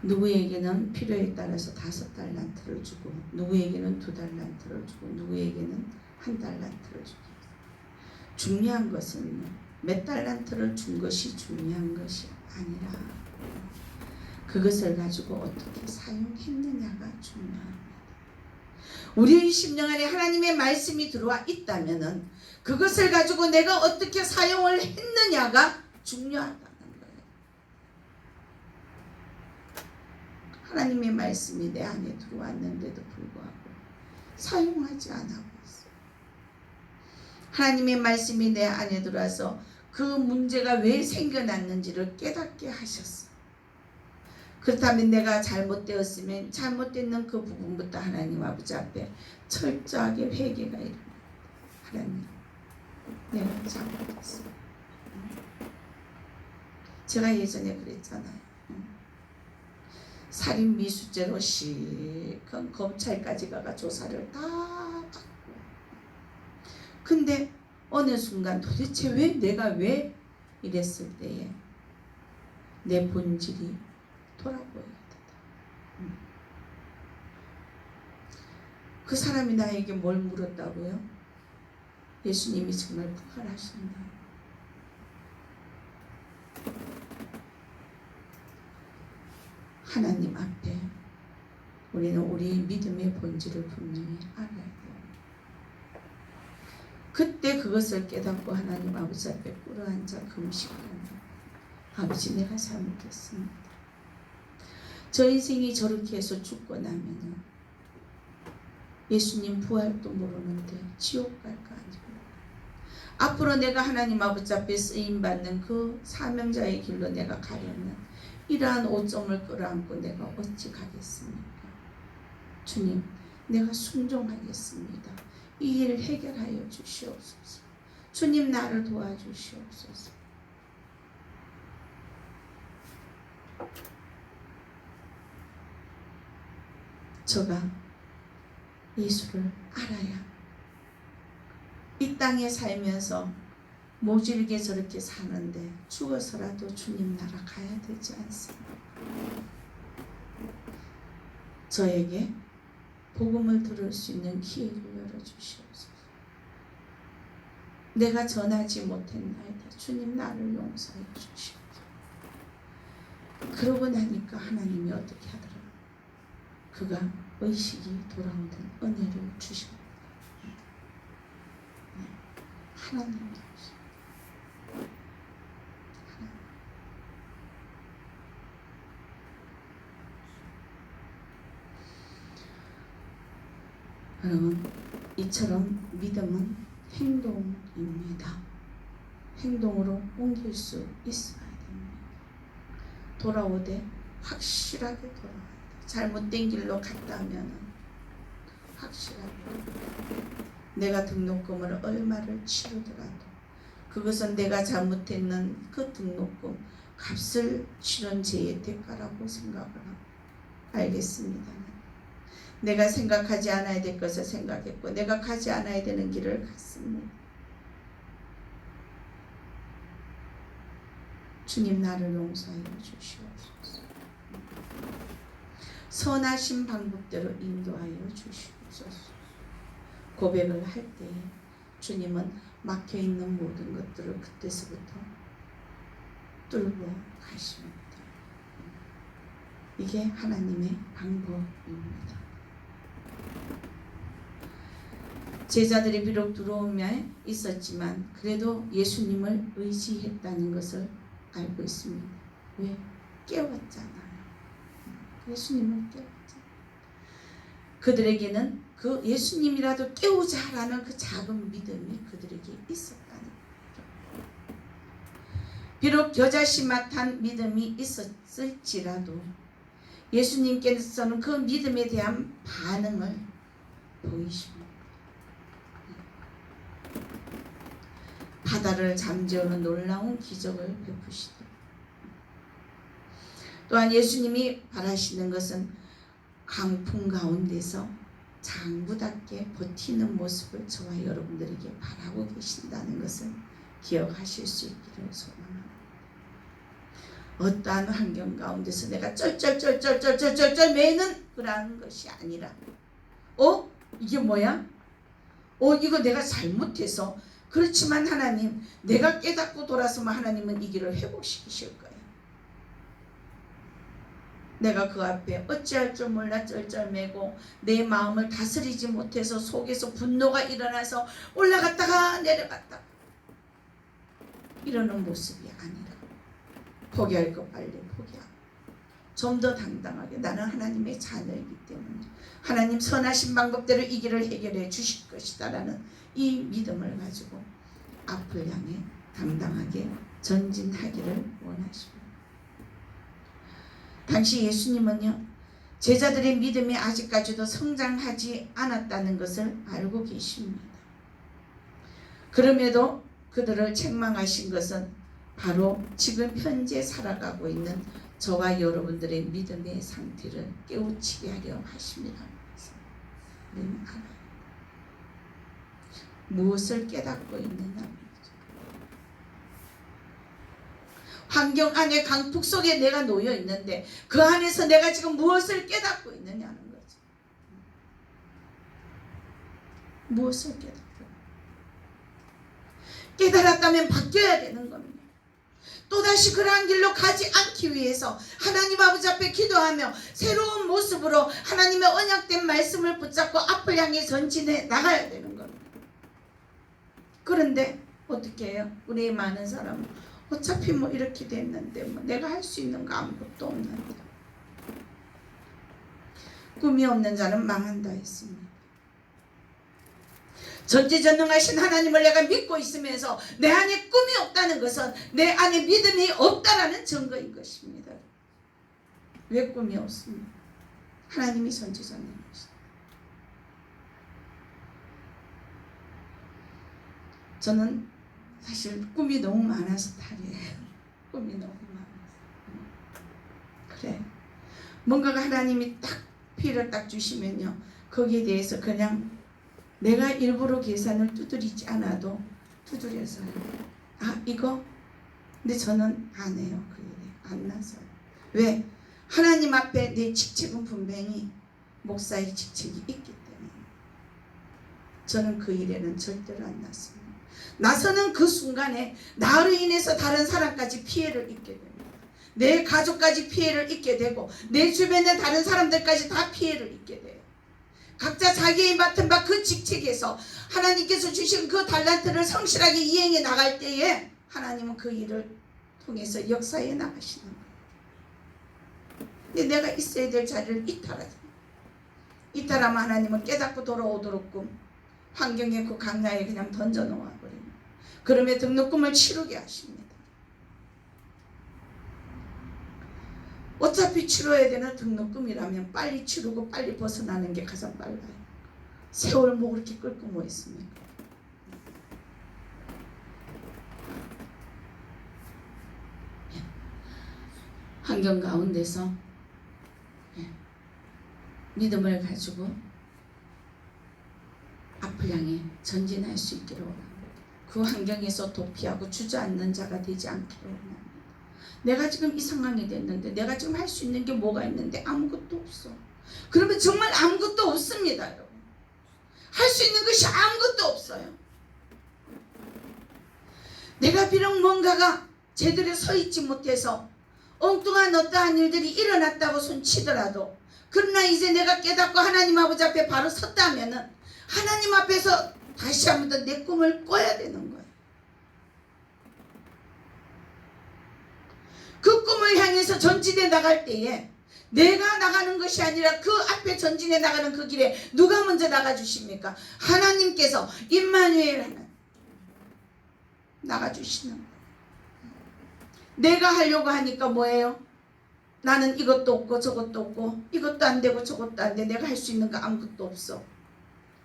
누구에게는 필요에 따라서 5달란트를 주고, 누구에게는 2달란트를 주고, 누구에게는 1달란트를 주고. 중요한 것은 몇 달란트를 준 것이 중요한 것이 아니라 그것을 가지고 어떻게 사용했느냐가 중요합니다. 우리의 심령 안에 하나님의 말씀이 들어와 있다면은 그것을 가지고 내가 어떻게 사용을 했느냐가 중요하다는 거예요. 하나님의 말씀이 내 안에 들어왔는데도 불구하고 사용하지 않고 있어요. 하나님의 말씀이 내 안에 들어와서 그 문제가 왜 생겨났는지를 깨닫게 하셨어요. 그렇다면 내가 잘못되었으면 잘못된 그 부분부터 하나님 아버지 앞에 철저하게 회개가 일어납니다. 하나님, 내가 잘못했어. 제가 예전에 그랬잖아요. 살인 미수죄로 실컷 검찰까지 가가 조사를 다 받고, 근데 어느 순간 도대체 내가 왜 이랬을 때에 내 본질이 돌아보여야 된다. 그 사람이 나에게 뭘 물었다고요? 예수님이 정말 부활하신다. 하나님 앞에 우리는 우리 믿음의 본질을 분명히 알아야 돼요. 그때 그것을 깨닫고 하나님 아버지 앞에 꿇어앉아 금식하는, 아버지 내가 잘못했습니다. 저 인생이 저렇게 해서 죽고 나면은 예수님 부활도 모르는데 지옥 갈까 아니고, 앞으로 내가 하나님 아버지 앞에 쓰임받는 그 사명자의 길로 내가 가려면 이러한 오점을 끌어안고 내가 어찌 가겠습니까? 주님, 내가 순종하겠습니다. 이 일을 해결하여 주시옵소서. 주님, 나를 도와주시옵소서. 저가 예수를 알아야 이 땅에 살면서 모질게 저렇게 사는데 죽어서라도 주님 나라 가야 되지 않습니까? 저에게 복음을 들을 수 있는 기회를 열어주시옵소서. 내가 전하지 못했나이다. 주님 나를 용서해 주시옵소서. 그러고 나니까 하나님이 어떻게 하더라? 그가 의식이 돌아오는 은혜를 주십니다. 하나님이 여러분, 이처럼 믿음은 행동입니다. 행동으로 옮길 수 있어야 됩니다. 돌아오되 확실하게 돌아와야 돼요. 잘못된 길로 갔다 하면 확실하게 내가 등록금을 얼마를 치르더라도 그것은 내가 잘못했는 그 등록금 값을 치른 죄의 대가라고 생각을 하고 알겠습니다. 내가 생각하지 않아야 될 것을 생각했고 내가 가지 않아야 되는 길을 갔습니다. 주님 나를 용서하여 주시옵소서. 선하신 방법대로 인도하여 주시옵소서. 고백을 할 때에 주님은 막혀있는 모든 것들을 그때서부터 뚫고 가십니다. 이게 하나님의 방법입니다. 제자들이 비록 두려움에 있었지만 그래도 예수님을 의지했다는 것을 알고 있습니다. 왜? 깨웠잖아요. 예수님을 깨웠잖아요. 그들에게는 그 예수님이라도 깨우자라는 그 작은 믿음이 그들에게 있었다는 거죠. 비록 겨자씨맛한 믿음이 있었을지라도 예수님께서는 그 믿음에 대한 반응을 보이십니다. 바다를 잠재우는 놀라운 기적을 베푸시더라. 또한 예수님이 바라시는 것은 강풍 가운데서 장부답게 버티는 모습을 저와 여러분들에게 바라고 계신다는 것을 기억하실 수 있기를 소망합니다. 어떠한 환경 가운데서 내가 쩔쩔쩔쩔쩔쩔쩔 매는 그러한 것이 아니라 이게 뭐야? 이거 내가 잘못해서 그렇지만 하나님 내가 깨닫고 돌아서면 하나님은 이 길을 회복시키실 거예요. 내가 그 앞에 어찌할 줄 몰라 쩔쩔매고 내 마음을 다스리지 못해서 속에서 분노가 일어나서 올라갔다가 내려갔다가 이러는 모습이 아니라 포기할 것 빨리 포기하고 좀 더 당당하게 나는 하나님의 자녀이기 때문에 하나님 선하신 방법대로 이 길을 해결해 주실 것이다 라는 이 믿음을 가지고 앞을 향해 당당하게 전진하기를 원하십니다. 당시 예수님은요 제자들의 믿음이 아직까지도 성장하지 않았다는 것을 알고 계십니다. 그럼에도 그들을 책망하신 것은 바로 지금 현재 살아가고 있는 저와 여러분들의 믿음의 상태를 깨우치게 하려 하십니다. 무엇을 깨닫고 있느냐. 환경 안에 강풍 속에 내가 놓여 있는데 그 안에서 내가 지금 무엇을 깨닫고 있느냐는 거죠. 무엇을 깨닫고 깨달았다면 바뀌어야 되는 겁니다. 또다시 그러한 길로 가지 않기 위해서 하나님 아버지 앞에 기도하며 새로운 모습으로 하나님의 언약된 말씀을 붙잡고 앞을 향해 전진해 나가야 되는 겁니다. 그런데 어떻게 해요? 우리 많은 사람은 어차피 뭐 이렇게 됐는데 뭐 내가 할 수 있는 거 아무것도 없는데 꿈이 없는 자는 망한다 했습니다. 전지전능하신 하나님을 내가 믿고 있으면서 내 안에 꿈이 없다는 것은 내 안에 믿음이 없다라는 증거인 것입니다. 왜 꿈이 없습니까? 하나님이 전지전능하시다. 저는 사실 꿈이 너무 많아서 탈이에요. 꿈이 너무 많아서. 그래. 뭔가가 하나님이 딱 피를 딱 주시면요. 거기에 대해서 그냥 내가 일부러 계산을 두드리지 않아도 두드려서요. 이거? 근데 저는 안 해요. 그 일에. 안 나서요. 왜? 하나님 앞에 내 직책은 분명히 목사의 직책이 있기 때문에 저는 그 일에는 절대로 안 났습니다. 나서는 그 순간에 나로 인해서 다른 사람까지 피해를 입게 됩니다. 내 가족까지 피해를 입게 되고 내 주변의 다른 사람들까지 다 피해를 입게 돼요. 각자 자기의 맡은 바 그 직책에서 하나님께서 주신 그 달란트를 성실하게 이행해 나갈 때에 하나님은 그 일을 통해서 역사해 나가시는 거예요. 근데 내가 있어야 될 자리를 이탈하면 하나님은 깨닫고 돌아오도록 환경의 그 강야에 그냥 던져 놓아 버리는, 그러면 등록금을 치르게 하십니다. 어차피 치러야 되는 등록금이라면 빨리 치르고 빨리 벗어나는 게 가장 빨라요. 세월 뭐 그렇게 끌고 뭐 있습니까? 환경 가운데서 믿음을 가지고 앞을 향해 전진할 수 있기를 원합니다. 그 환경에서 도피하고 주저앉는 자가 되지 않기를 원합니다. 내가 지금 이 상황이 됐는데 내가 지금 할 수 있는 게 뭐가 있는데 아무것도 없어. 그러면 정말 아무것도 없습니다, 여러분. 할 수 있는 것이 아무것도 없어요. 내가 비록 뭔가가 제대로 서 있지 못해서 엉뚱한 어떠한 일들이 일어났다고 손치더라도, 그러나 이제 내가 깨닫고 하나님 아버지 앞에 바로 섰다면은 하나님 앞에서 다시 한 번 더 내 꿈을 꿔야 되는 거예요. 그 꿈을 향해서 전진해 나갈 때에 내가 나가는 것이 아니라 그 앞에 전진해 나가는 그 길에 누가 먼저 나가 주십니까? 하나님께서 임마누엘 하나님 나가 주시는 거예요. 내가 하려고 하니까 뭐예요? 나는 이것도 없고 저것도 없고 이것도 안 되고 저것도 안 돼. 내가 할 수 있는 거 아무것도 없어.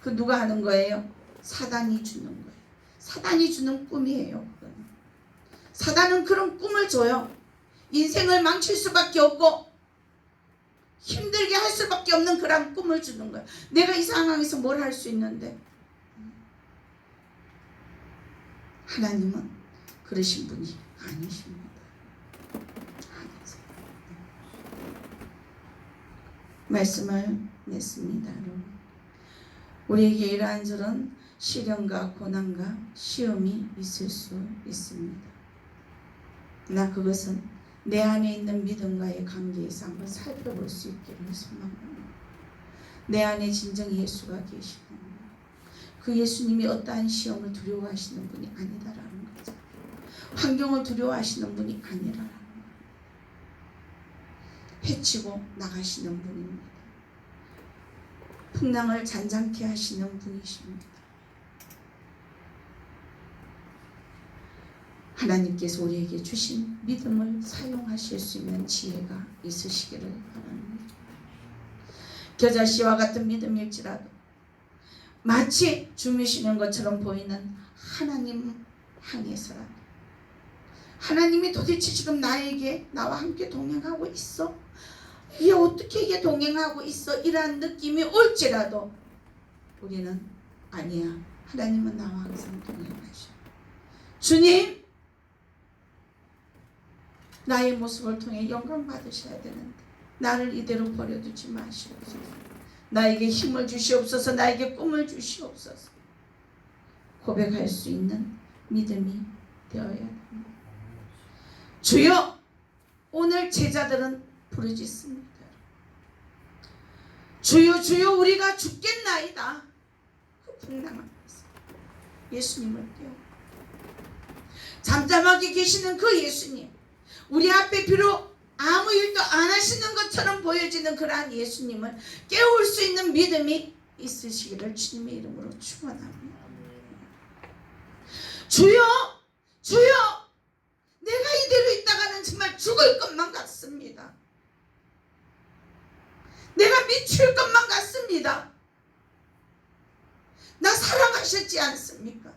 그 누가 하는 거예요? 사단이 주는 거예요. 사단이 주는 꿈이에요. 사단은 그런 꿈을 줘요. 인생을 망칠 수밖에 없고 힘들게 할 수밖에 없는 그런 꿈을 주는 거예요. 내가 이 상황에서 뭘 할 수 있는데. 하나님은 그러신 분이 아니십니다. 말씀을 맺습니다. 우리에게 이러한저런 시련과 고난과 시험이 있을 수 있습니다. 나 그것은 내 안에 있는 믿음과의 관계에서 한번 살펴볼 수 있기를 소망합니다. 내 안에 진정 예수가 계시고 그 예수님이 어떠한 시험을 두려워하시는 분이 아니다라는 거죠. 환경을 두려워하시는 분이 아니라라는 거예요. 해치고 나가시는 분입니다. 풍랑을 잔잔케 하시는 분이십니다. 하나님께서 우리에게 주신 믿음을 사용하실 수 있는 지혜가 있으시기를 바랍니다. 겨자씨와 같은 믿음일지라도 마치 주무시는 것처럼 보이는 하나님 향해서라도, 하나님이 도대체 지금 나와 함께 동행하고 있어? 이게 어떻게 이게 동행하고 있어? 이러한 느낌이 올지라도 우리는 아니야, 하나님은 나와 항상 동행하셔. 주님, 나의 모습을 통해 영광 받으셔야 되는데 나를 이대로 버려두지 마시옵소서. 나에게 힘을 주시옵소서. 나에게 꿈을 주시옵소서. 고백할 수 있는 믿음이 되어야 합니다. 주여, 오늘 제자들은 부르짖습니다. 주여 주여 우리가 죽겠나이다. 그 풍랑 앞에서 예수님을 깨워 잠잠하게 계시는 그 예수님, 우리 앞에 비록 아무 일도 안 하시는 것처럼 보여지는 그러한 예수님을 깨울 수 있는 믿음이 있으시기를 주님의 이름으로 축원합니다. 주여 주여, 내가 이대로 있다가는 정말 죽을 것만 같습니다. 내가 미칠 것만 같습니다. 나 사랑하셨지 않습니까?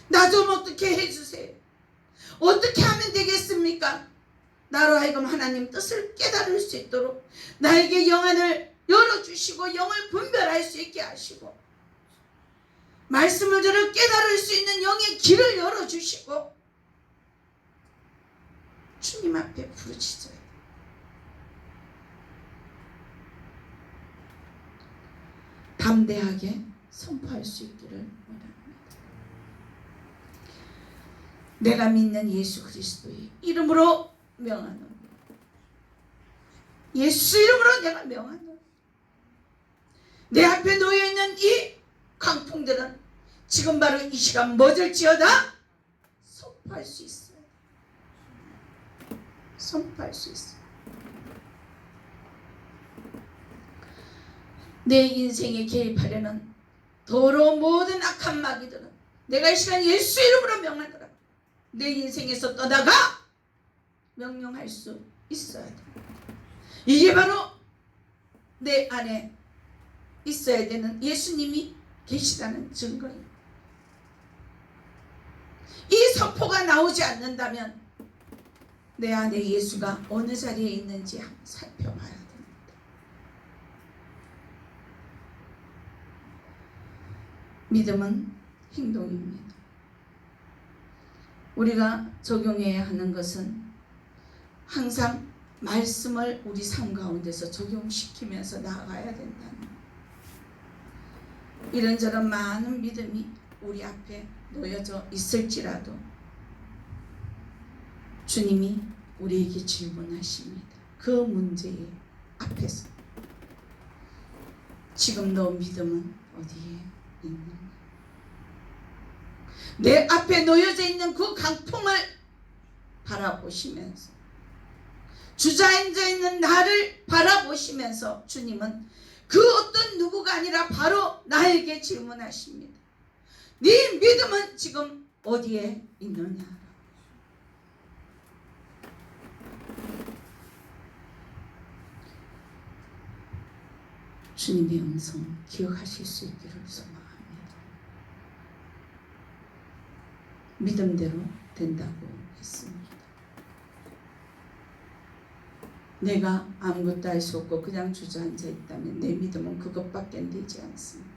나 좀 어떻게 해주세요. 어떻게 하면 되겠습니까? 나로 하여금 하나님 뜻을 깨달을 수 있도록 나에게 영안을 열어주시고 영을 분별할 수 있게 하시고 말씀을 들어 깨달을 수 있는 영의 길을 열어주시고 주님 앞에 부르짖어요. 담대하게 선포할 수 있기를 원합니다. 내가 믿는 예수 그리스도의 이름으로 명하노니, 예수 이름으로 내가 명하노니, 내 앞에 놓여있는 이 강풍들은 지금 바로 이 시간 멎을지어다 선포할 수 있어요. 선포할 수 있어요. 내 인생에 개입하려는 더러운 모든 악한 마귀들은 내가 이 시간 예수 이름으로 명하노라. 내 인생에서 떠나가 명령할 수 있어야 돼. 이게 바로 내 안에 있어야 되는 예수님이 계시다는 증거입니다. 이 선포가 나오지 않는다면 내 안에 예수가 어느 자리에 있는지 한번 살펴봐야 됩니다. 믿음은 행동입니다. 우리가 적용해야 하는 것은 항상 말씀을 우리 삶 가운데서 적용시키면서 나아가야 된다는 거예요. 이런저런 많은 믿음이 우리 앞에 놓여져 있을지라도 주님이 우리에게 질문하십니다. 그 문제 앞에서 지금 너 믿음은 어디에 있느냐? 내 앞에 놓여져 있는 그 강풍을 바라보시면서 주저앉아 있는 나를 바라보시면서 주님은 그 어떤 누구가 아니라 바로 나에게 질문하십니다. 네 믿음은 지금 어디에 있느냐? 주님의 음성 기억하실 수 있기를 소망합니다. 믿음대로 된다고 했습니다. 내가 아무것도 할 수 없고 그냥 주저앉아 있다면 내 믿음은 그것밖에 되지 않습니다.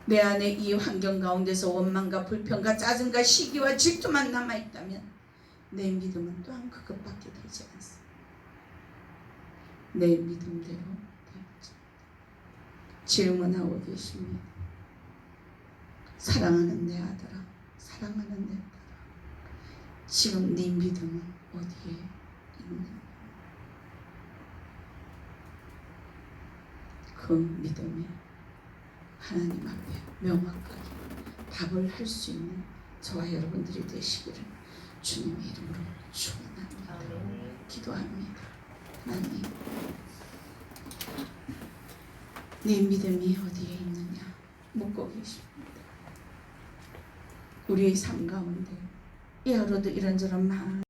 내 안에 이 환경 가운데서 원망과 불평과 짜증과 시기와 질투만 남아있다면 내 믿음은 또한 그것밖에 되지 않습니다. 내 믿음대로 되었죠. 질문하고 계십니다. 사랑하는 내 아들아, 사랑하는 내 딸아, 지금 네 믿음은 어디에 있느냐? 그 믿음에 하나님 앞에 명확하게 답을 할 수 있는 저와 여러분들이 되시기를 주님의 이름으로 축원합니다. 기도합니다. 하나님, 내 믿음이 어디에 있느냐 묻고 계십니다. 우리의 삶 가운데 이 하루도 이런저런 많은